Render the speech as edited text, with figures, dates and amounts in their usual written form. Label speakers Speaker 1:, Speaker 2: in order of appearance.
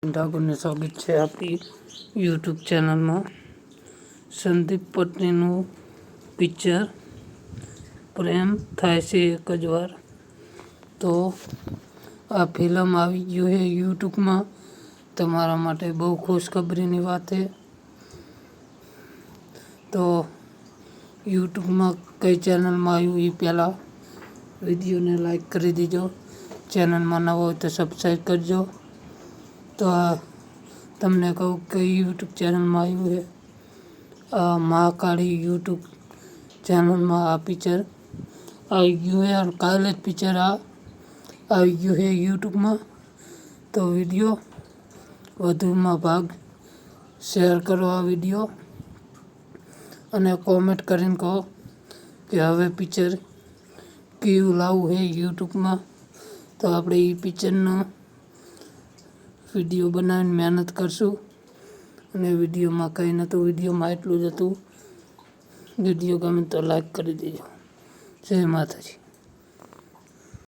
Speaker 1: ઠાકોરને સ્વાગત છે આપણી યુટ્યુબ ચેનલમાં। સંદીપ પટણીનું પિક્ચર પ્રેમ થાય છે એક જ વાર, તો આ ફિલ્મ આવી ગયું છે યુટ્યુબમાં। તમારા માટે બહુ ખુશખબરીની વાત છે। તો યુટ્યુબમાં કઈ ચેનલમાં આવ્યું એ પહેલાં વિડીયોને લાઈક કરી દીજો। ચેનલમાં નવા હોય તો સબસ્ક્રાઈબ કરજો। તો આ તમને કહું કે યુટ્યુબ ચેનલમાં આવ્યું છે, આ મહાકાળી યુટ્યુબ ચેનલમાં આ પિક્ચર આવી ગયું છે। અને કાલે જ પિક્ચર આવી ગયું છે યુટ્યુબમાં। તો વિડીયો વધુમાં ભાગ શેર કરો આ વિડીયો, અને કોમેન્ટ કરીને કહો કે હવે પિક્ચર કેવું લાવવું છે યુટ્યુબમાં। તો આપણે એ પિક્ચરનો વિડીયો બનાવીને મહેનત કરશું। અને વિડીયોમાં કંઈ નહોતું, વિડીયોમાં એટલું જ હતું। વિડીયો ગમે તો લાઈક કરી દેજો। જય માતાજી।